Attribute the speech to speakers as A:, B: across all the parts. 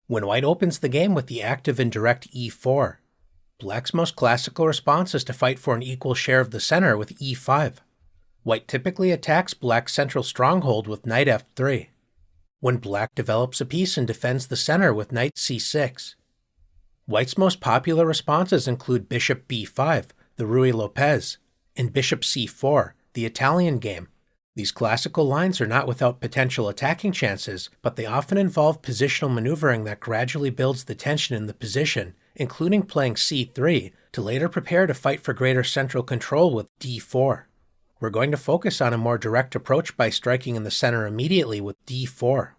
A: When white opens the game with the active and direct e4, black's most classical response is to fight for an equal share of the center with e5. White typically attacks black's central stronghold with knight f3. When black develops a piece and defends the center with knight c6. White's most popular responses include bishop b5, the Ruy Lopez, and bishop c4, the Italian game. These classical lines are not without potential attacking chances, but they often involve positional maneuvering that gradually builds the tension in the position, including playing c3 to later prepare to fight for greater central control with d4. We're going to focus on a more direct approach by striking in the center immediately with d4.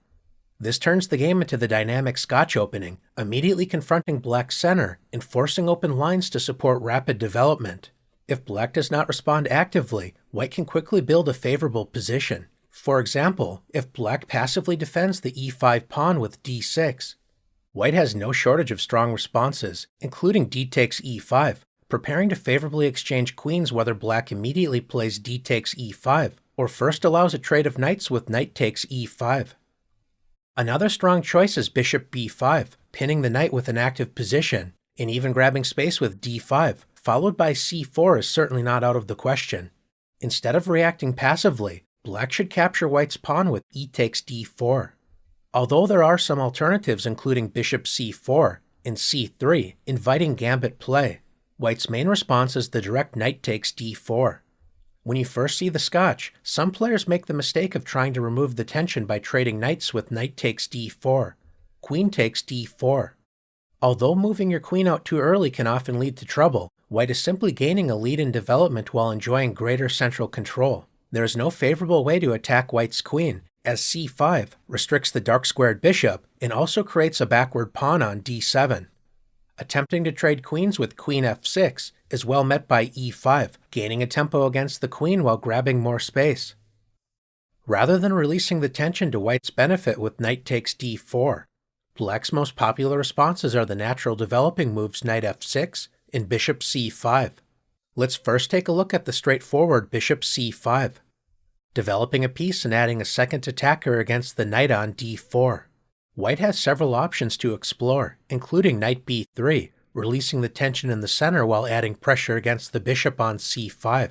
A: This turns the game into the dynamic Scotch opening, immediately confronting black's center and forcing open lines to support rapid development. If black does not respond actively, white can quickly build a favorable position. For example, if black passively defends the e5 pawn with d6, white has no shortage of strong responses, including d takes e5, preparing to favorably exchange queens whether black immediately plays d takes e5, or first allows a trade of knights with knight takes e5. Another strong choice is bishop b5, pinning the knight with an active position, and even grabbing space with d5, followed by c4 is certainly not out of the question. Instead of reacting passively, black should capture white's pawn with e takes d4. Although there are some alternatives including bishop c4 and c3 inviting gambit play, white's main response is the direct knight takes d4. When you first see the Scotch, some players make the mistake of trying to remove the tension by trading knights with knight takes d4, queen takes d4. Although moving your queen out too early can often lead to trouble, white is simply gaining a lead in development while enjoying greater central control. There is no favorable way to attack white's queen, as c5 restricts the dark-squared bishop and also creates a backward pawn on d7. Attempting to trade queens with queen f6 is well met by e5, gaining a tempo against the queen while grabbing more space. Rather than releasing the tension to white's benefit with knight takes d4, black's most popular responses are the natural developing moves knight f6 and bishop c5. Let's first take a look at the straightforward bishop c5, developing a piece and adding a second attacker against the knight on d4. White has several options to explore, including knight b3, releasing the tension in the center while adding pressure against the bishop on c5.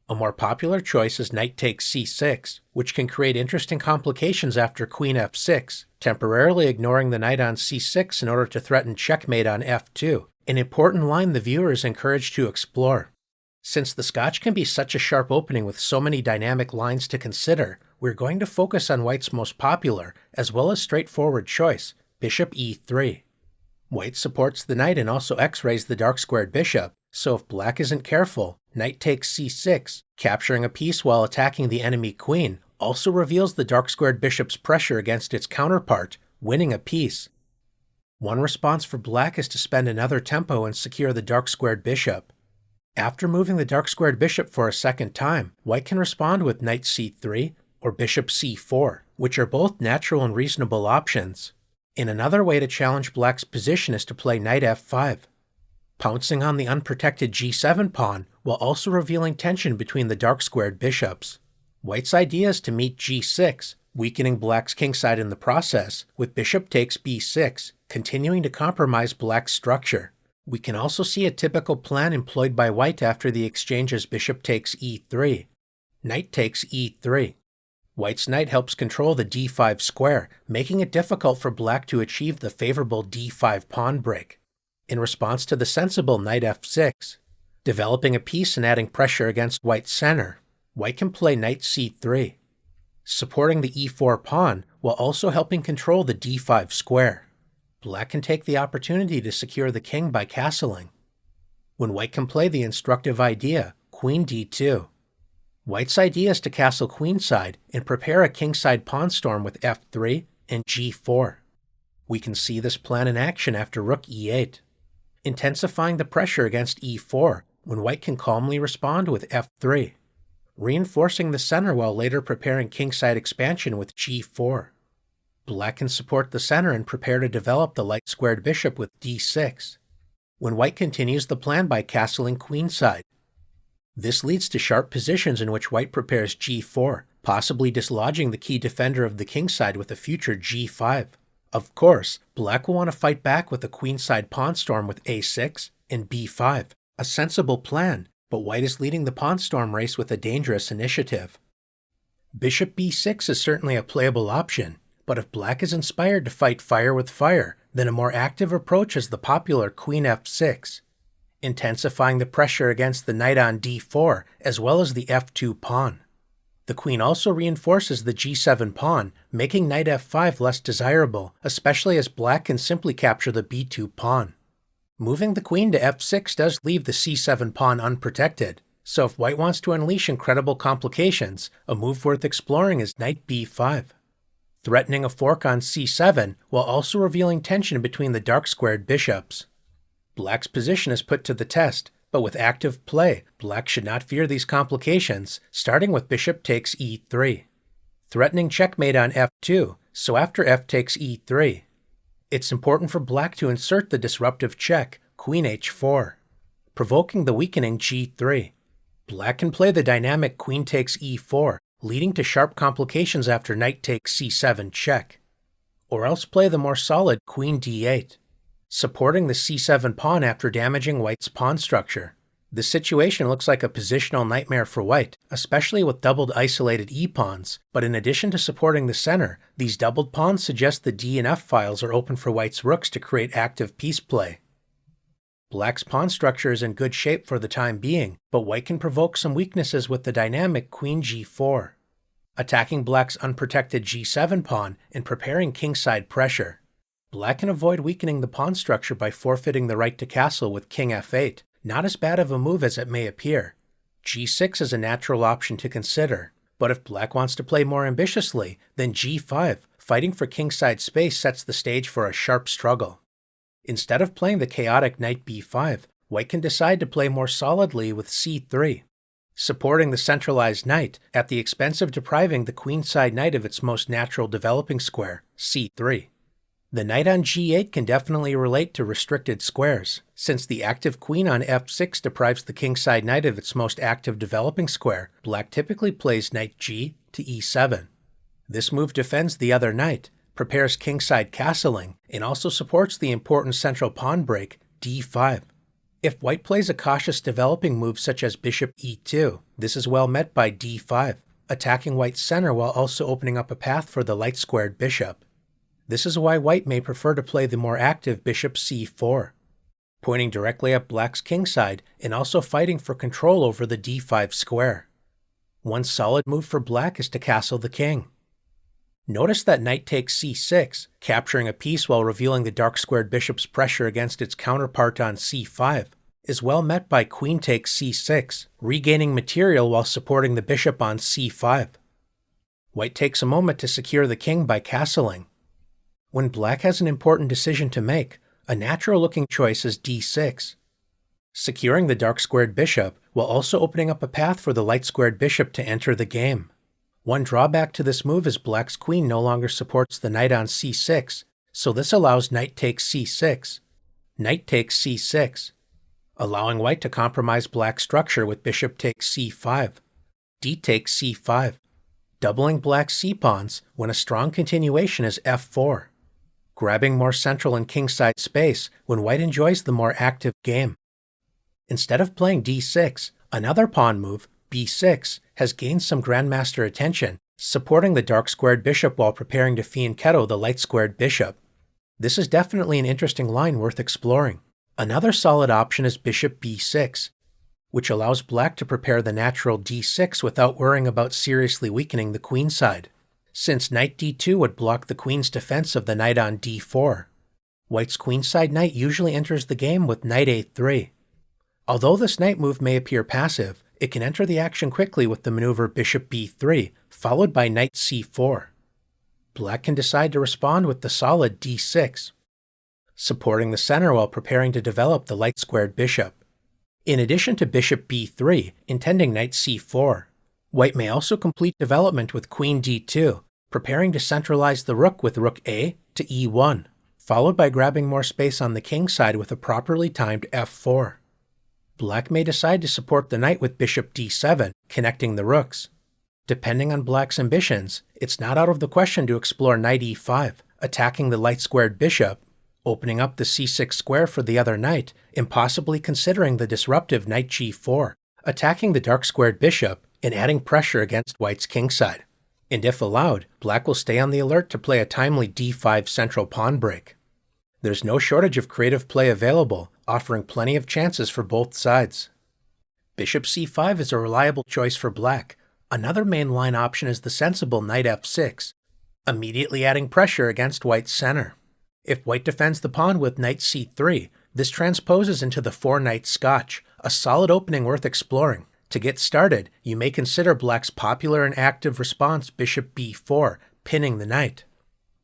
A: A more popular choice is knight takes c6, which can create interesting complications after queen f6, temporarily ignoring the knight on c6 in order to threaten checkmate on f2, an important line the viewer is encouraged to explore. Since the Scotch can be such a sharp opening with so many dynamic lines to consider, we're going to focus on white's most popular, as well as straightforward choice, bishop e3. White supports the knight and also x-rays the dark-squared bishop, so if black isn't careful, knight takes c6, capturing a piece while attacking the enemy queen, also reveals the dark-squared bishop's pressure against its counterpart, winning a piece. One response for black is to spend another tempo and secure the dark-squared bishop. After moving the dark-squared bishop for a second time, white can respond with knight c3 or bishop c4, which are both natural and reasonable options. And another way to challenge black's position is to play knight f5, pouncing on the unprotected g7 pawn while also revealing tension between the dark-squared bishops. White's idea is to meet g6, weakening black's kingside in the process, with bishop takes b6, continuing to compromise black's structure. We can also see a typical plan employed by white after the exchange as bishop takes e3. Knight takes e3. White's knight helps control the d5 square, making it difficult for black to achieve the favorable d5 pawn break. In response to the sensible knight f6, developing a piece and adding pressure against white's center, white can play knight c3, supporting the e4 pawn while also helping control the d5 square. Black can take the opportunity to secure the king by castling, when white can play the instructive idea, queen d2. White's idea is to castle queenside and prepare a kingside pawn storm with f3 and g4. We can see this plan in action after rook e8, intensifying the pressure against e4 when white can calmly respond with f3, reinforcing the center while later preparing kingside expansion with g4. Black can support the center and prepare to develop the light-squared bishop with d6, when white continues the plan by castling queenside. This leads to sharp positions in which white prepares g4, possibly dislodging the key defender of the kingside with a future g5. Of course, black will want to fight back with a queenside pawn storm with a6 and b5, a sensible plan, but white is leading the pawn storm race with a dangerous initiative. Bishop b6 is certainly a playable option, but if black is inspired to fight fire with fire, then a more active approach is the popular queen f6, intensifying the pressure against the knight on d4 as well as the f2 pawn. The queen also reinforces the g7 pawn, making knight f5 less desirable, especially as black can simply capture the b2 pawn. Moving the queen to f6 does leave the c7 pawn unprotected, so if white wants to unleash incredible complications, a move worth exploring is knight b5, threatening a fork on c7 while also revealing tension between the dark-squared bishops. Black's position is put to the test, but with active play, black should not fear these complications, starting with bishop takes e3, threatening checkmate on f2, so after f takes e3, it's important for black to insert the disruptive check, queen h4, provoking the weakening g3. Black can play the dynamic queen takes e4, leading to sharp complications after knight takes c7 check, or else play the more solid queen d8, supporting the c7 pawn after damaging white's pawn structure. This situation looks like a positional nightmare for white, especially with doubled isolated e-pawns, but in addition to supporting the center, these doubled pawns suggest the d and f files are open for white's rooks to create active piece play. Black's pawn structure is in good shape for the time being, but white can provoke some weaknesses with the dynamic queen g4, attacking black's unprotected g7 pawn and preparing kingside pressure. Black can avoid weakening the pawn structure by forfeiting the right to castle with king f8, not as bad of a move as it may appear. g6 is a natural option to consider, but if black wants to play more ambitiously, then g5, fighting for kingside space, sets the stage for a sharp struggle. Instead of playing the chaotic knight b5, white can decide to play more solidly with c3, supporting the centralized knight at the expense of depriving the queenside knight of its most natural developing square, c3. The knight on g8 can definitely relate to restricted squares, since the active queen on f6 deprives the kingside knight of its most active developing square. Black typically plays knight g to e7. This move defends the other knight, prepares kingside castling, and also supports the important central pawn break, d5. If white plays a cautious developing move such as bishop e2, this is well met by d5, attacking white's center while also opening up a path for the light-squared bishop. This is why white may prefer to play the more active bishop c4, pointing directly at black's kingside and also fighting for control over the d5 square. One solid move for black is to castle the king. Notice that knight takes c6, capturing a piece while revealing the dark-squared bishop's pressure against its counterpart on c5, is well met by queen takes c6, regaining material while supporting the bishop on c5. White takes a moment to secure the king by castling. When black has an important decision to make, a natural-looking choice is d6, securing the dark-squared bishop while also opening up a path for the light-squared bishop to enter the game. One drawback to this move is black's queen no longer supports the knight on c6, so this allows knight takes c6, knight takes c6, allowing white to compromise black's structure with bishop takes c5, d takes c5, doubling black's c-pawns when a strong continuation is f4, grabbing more central and kingside space when white enjoys the more active game. Instead of playing d6, another pawn move, b6, has gained some grandmaster attention, supporting the dark-squared bishop while preparing to fianchetto the light-squared bishop. This is definitely an interesting line worth exploring. Another solid option is bishop b6, which allows black to prepare the natural d6 without worrying about seriously weakening the queenside, since knight d2 would block the queen's defense of the knight on d4. White's queenside knight usually enters the game with knight a3. Although this knight move may appear passive, it can enter the action quickly with the maneuver bishop b3, followed by knight c4. Black can decide to respond with the solid d6, supporting the center while preparing to develop the light-squared bishop. In addition to bishop b3, intending knight c4, white may also complete development with queen d2, preparing to centralize the rook with rook a to e1, followed by grabbing more space on the king side with a properly timed f4. Black may decide to support the knight with bishop d7, connecting the rooks. Depending on black's ambitions, it's not out of the question to explore knight e5, attacking the light-squared bishop, opening up the c6 square for the other knight, and possibly considering the disruptive knight g4, attacking the dark-squared bishop and adding pressure against white's kingside. And if allowed, black will stay on the alert to play a timely d5 central pawn break. There's no shortage of creative play available, offering plenty of chances for both sides. Bishop c5 is a reliable choice for black. Another mainline option is the sensible knight f6, immediately adding pressure against white's center. If white defends the pawn with knight c3, this transposes into the 4-knight Scotch, a solid opening worth exploring. To get started, you may consider black's popular and active response bishop b4, pinning the knight.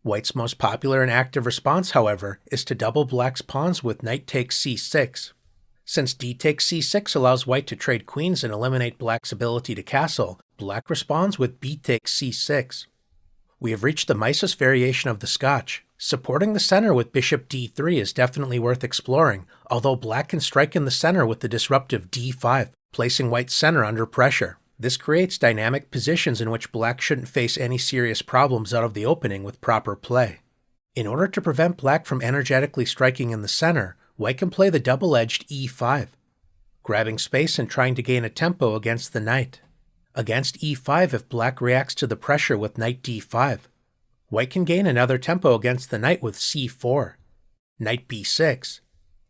A: White's most popular and active response, however, is to double black's pawns with knight takes c6. Since d takes c6 allows white to trade queens and eliminate black's ability to castle, black responds with b takes c6. We have reached the Mises variation of the Scotch. Supporting the center with bishop d3 is definitely worth exploring, although black can strike in the center with the disruptive d5, placing white's center under pressure. This creates dynamic positions in which black shouldn't face any serious problems out of the opening with proper play. In order to prevent black from energetically striking in the center, white can play the double-edged e5, grabbing space and trying to gain a tempo against the knight. Against e5 if black reacts to the pressure with knight d5. White can gain another tempo against the knight with c4, knight b6.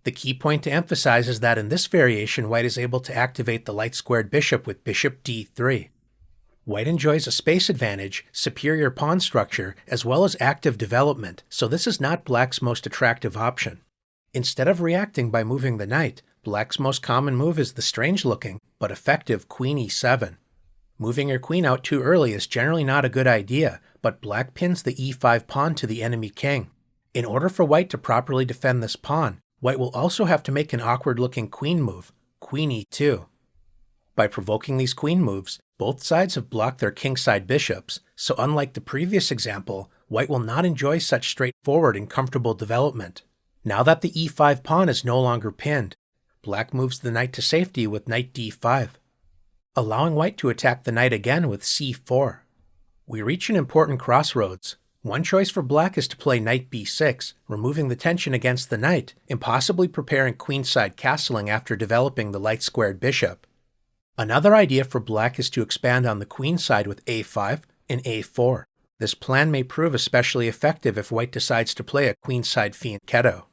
A: The key point to emphasize is that in this variation, white is able to activate the light-squared bishop with bishop d3. White enjoys a space advantage, superior pawn structure, as well as active development, so this is not black's most attractive option. Instead of reacting by moving the knight, black's most common move is the strange-looking, but effective queen e7. Moving your queen out too early is generally not a good idea, but black pins the e5 pawn to the enemy king. In order for white to properly defend this pawn, white will also have to make an awkward-looking queen move, queen e2. By provoking these queen moves, both sides have blocked their kingside bishops, so unlike the previous example, white will not enjoy such straightforward and comfortable development. Now that the e5 pawn is no longer pinned, black moves the knight to safety with knight d5, allowing white to attack the knight again with c4. We reach an important crossroads. One choice for black is to play knight b6, removing the tension against the knight and possibly preparing queenside castling after developing the light-squared bishop. Another idea for black is to expand on the queen side with a5 and a4. This plan may prove especially effective if white decides to play a queenside fianchetto.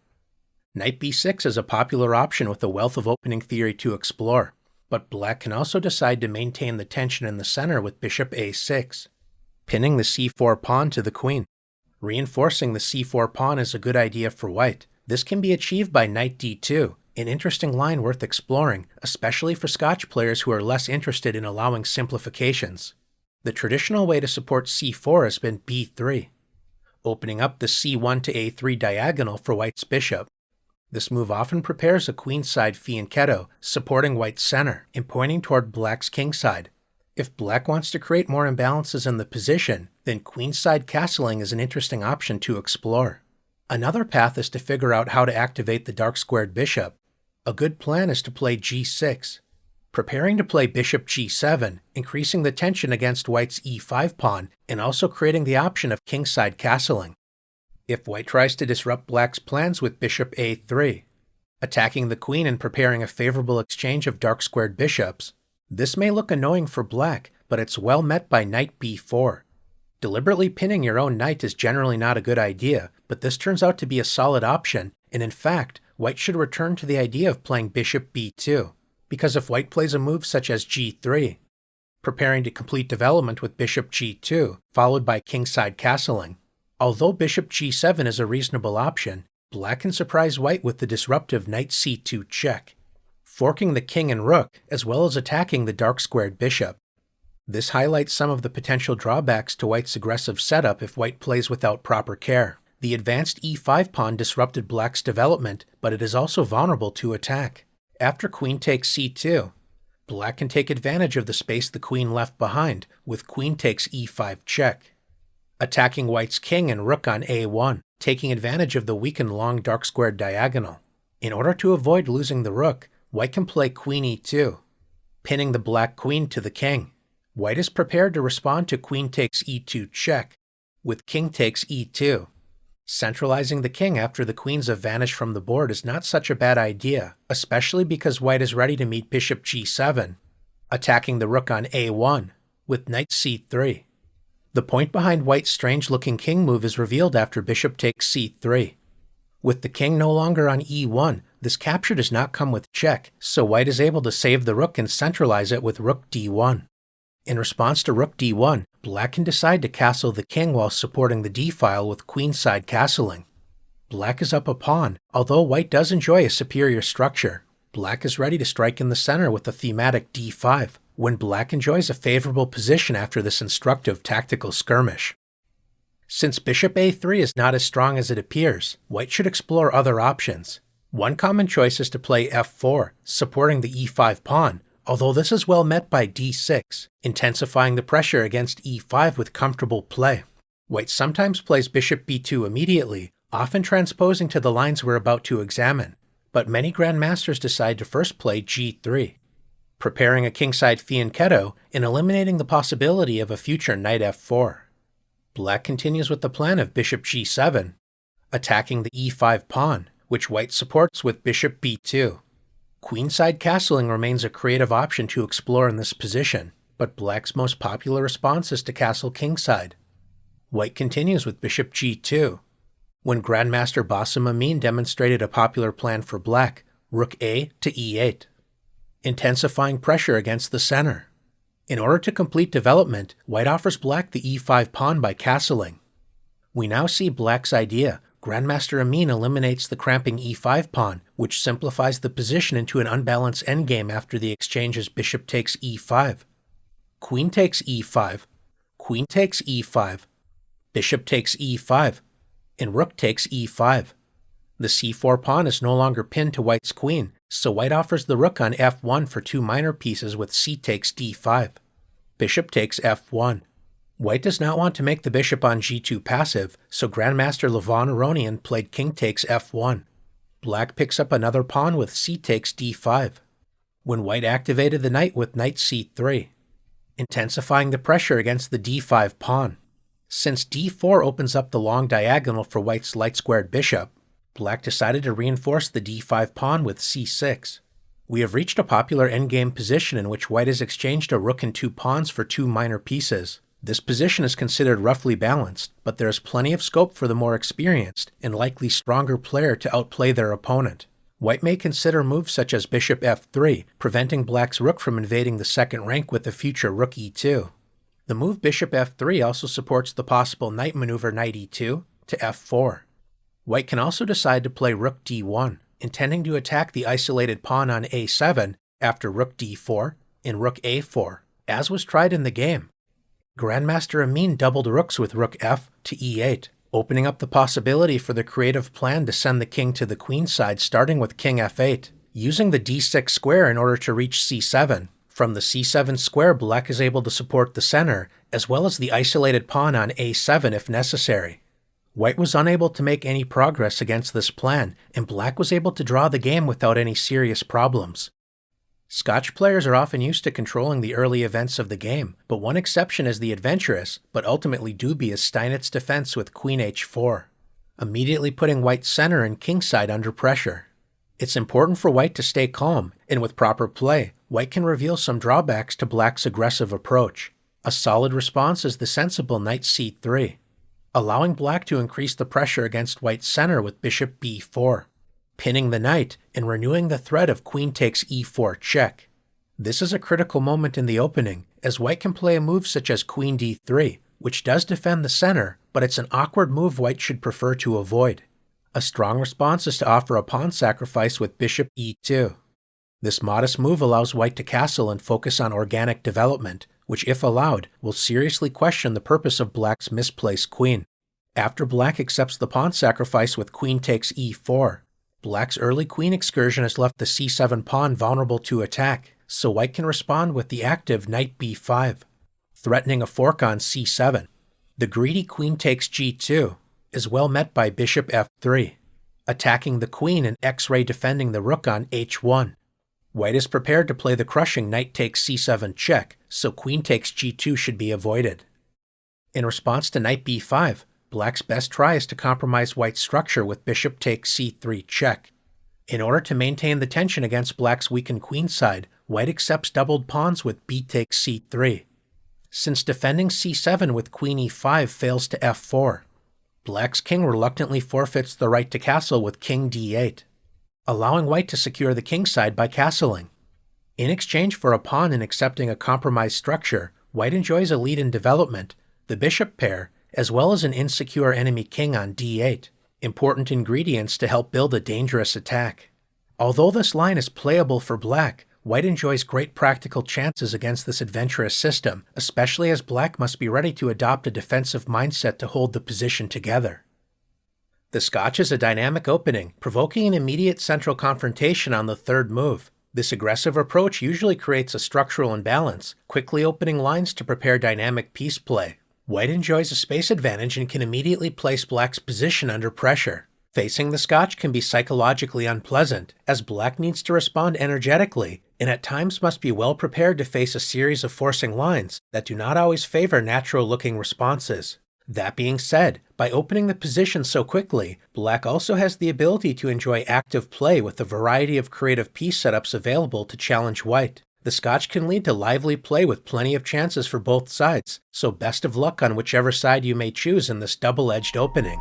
A: Knight b6 is a popular option with a wealth of opening theory to explore, but black can also decide to maintain the tension in the center with bishop a6. Pinning the c4 pawn to the queen. Reinforcing the c4 pawn is a good idea for white. This can be achieved by knight d2, an interesting line worth exploring, especially for Scotch players who are less interested in allowing simplifications. The traditional way to support c4 has been b3, opening up the c1 to a3 diagonal for white's bishop. This move often prepares a queenside fianchetto, supporting white's center and pointing toward black's kingside. If black wants to create more imbalances in the position, then queenside castling is an interesting option to explore. Another path is to figure out how to activate the dark-squared bishop. A good plan is to play g6, preparing to play bishop g7, increasing the tension against white's e5 pawn and also creating the option of kingside castling. If white tries to disrupt black's plans with bishop a3, attacking the queen and preparing a favorable exchange of dark-squared bishops, this may look annoying for black, but it's well met by knight b4. Deliberately pinning your own knight is generally not a good idea, but this turns out to be a solid option, and in fact, white should return to the idea of playing bishop b2, because if white plays a move such as g3, preparing to complete development with bishop g2, followed by kingside castling. Although bishop g7 is a reasonable option, black can surprise white with the disruptive knight c2 check, forking the king and rook, as well as attacking the dark-squared bishop. This highlights some of the potential drawbacks to white's aggressive setup if white plays without proper care. The advanced e5 pawn disrupted black's development, but it is also vulnerable to attack. After queen takes c2, black can take advantage of the space the queen left behind, with queen takes e5 check, attacking white's king and rook on a1, taking advantage of the weakened long dark-squared diagonal. In order to avoid losing the rook, white can play queen e2, pinning the black queen to the king. White is prepared to respond to queen takes e2 check, with king takes e2. Centralizing the king after the queens have vanished from the board is not such a bad idea, especially because white is ready to meet bishop g7, attacking the rook on a1, with knight c3. The point behind white's strange-looking king move is revealed after bishop takes c3. With the king no longer on e1, this capture does not come with check, so white is able to save the rook and centralize it with rook d1. In response to rook d1, black can decide to castle the king while supporting the d-file with queenside castling. Black is up a pawn, although white does enjoy a superior structure. Black is ready to strike in the center with the thematic d5, when black enjoys a favorable position after this instructive tactical skirmish. Since bishop a3 is not as strong as it appears, white should explore other options. One common choice is to play f4, supporting the e5 pawn, although this is well met by d6, intensifying the pressure against e5 with comfortable play. White sometimes plays bishop b2 immediately, often transposing to the lines we're about to examine, but many grandmasters decide to first play g3, preparing a kingside fianchetto and eliminating the possibility of a future knight f4. Black continues with the plan of bishop g7, attacking the e5 pawn, which white supports with bishop b2. Queenside castling remains a creative option to explore in this position, but black's most popular response is to castle kingside. White continues with bishop g2. When Grandmaster Bassem Amin demonstrated a popular plan for black, rook a to e8, intensifying pressure against the center. In order to complete development, white offers black the e5 pawn by castling. We now see black's idea. Grandmaster Amin eliminates the cramping e5 pawn, which simplifies the position into an unbalanced endgame after the exchanges bishop takes e5, queen takes e5, queen takes e5, bishop takes e5, and rook takes e5. The c4 pawn is no longer pinned to white's queen, so white offers the rook on f1 for two minor pieces with c takes d5. Bishop takes f1. White does not want to make the bishop on g2 passive, so Grandmaster Levon Aronian played king takes f1. Black picks up another pawn with c takes d5, when white activated the knight with knight c3, intensifying the pressure against the d5 pawn. Since d4 opens up the long diagonal for white's light-squared bishop, black decided to reinforce the d5 pawn with c6. We have reached a popular endgame position in which white has exchanged a rook and two pawns for two minor pieces. This position is considered roughly balanced, but there is plenty of scope for the more experienced and likely stronger player to outplay their opponent. White may consider moves such as bishop f3, preventing black's rook from invading the second rank with the future rook e2. The move bishop f3 also supports the possible knight maneuver knight e2 to f4. White can also decide to play rook d1, intending to attack the isolated pawn on a7 after rook d4 and rook a4, as was tried in the game. Grandmaster Amin doubled rooks with rook f to e8, opening up the possibility for the creative plan to send the king to the queen side starting with king f8, using the d6 square in order to reach c7. From the c7 square, black is able to support the center, as well as the isolated pawn on a7 if necessary. White was unable to make any progress against this plan, and black was able to draw the game without any serious problems. Scotch players are often used to controlling the early events of the game, but one exception is the adventurous, but ultimately dubious Steinitz defense with queen h4, immediately putting white's center and kingside under pressure. It's important for white to stay calm, and with proper play, white can reveal some drawbacks to black's aggressive approach. A solid response is the sensible knight c3, allowing black to increase the pressure against white's center with bishop b4. Pinning the knight and renewing the threat of queen takes e4 check. This is a critical moment in the opening, as white can play a move such as queen d3, which does defend the center, but it's an awkward move white should prefer to avoid. A strong response is to offer a pawn sacrifice with bishop e2. This modest move allows white to castle and focus on organic development, which if allowed, will seriously question the purpose of black's misplaced queen. After black accepts the pawn sacrifice with queen takes e4, black's early queen excursion has left the c7 pawn vulnerable to attack, so white can respond with the active knight b5, threatening a fork on c7. The greedy queen takes g2 is well met by bishop f3, attacking the queen and x-ray defending the rook on h1. White is prepared to play the crushing knight takes c7 check, so queen takes g2 should be avoided. In response to knight b5, black's best try is to compromise white's structure with bishop takes c3 check. In order to maintain the tension against black's weakened queenside, white accepts doubled pawns with b takes c3. Since defending c7 with queen e5 fails to f4, black's king reluctantly forfeits the right to castle with king d8, allowing white to secure the kingside by castling. In exchange for a pawn and accepting a compromised structure, white enjoys a lead in development, the bishop pair, as well as an insecure enemy king on d8, important ingredients to help build a dangerous attack. Although this line is playable for black, white enjoys great practical chances against this adventurous system, especially as black must be ready to adopt a defensive mindset to hold the position together. The Scotch is a dynamic opening, provoking an immediate central confrontation on the third move. This aggressive approach usually creates a structural imbalance, quickly opening lines to prepare dynamic piece play. White enjoys a space advantage and can immediately place black's position under pressure. Facing the Scotch can be psychologically unpleasant, as black needs to respond energetically, and at times must be well prepared to face a series of forcing lines that do not always favor natural-looking responses. That being said, by opening the position so quickly, black also has the ability to enjoy active play with a variety of creative piece setups available to challenge white. The Scotch can lead to lively play with plenty of chances for both sides, so best of luck on whichever side you may choose in this double-edged opening.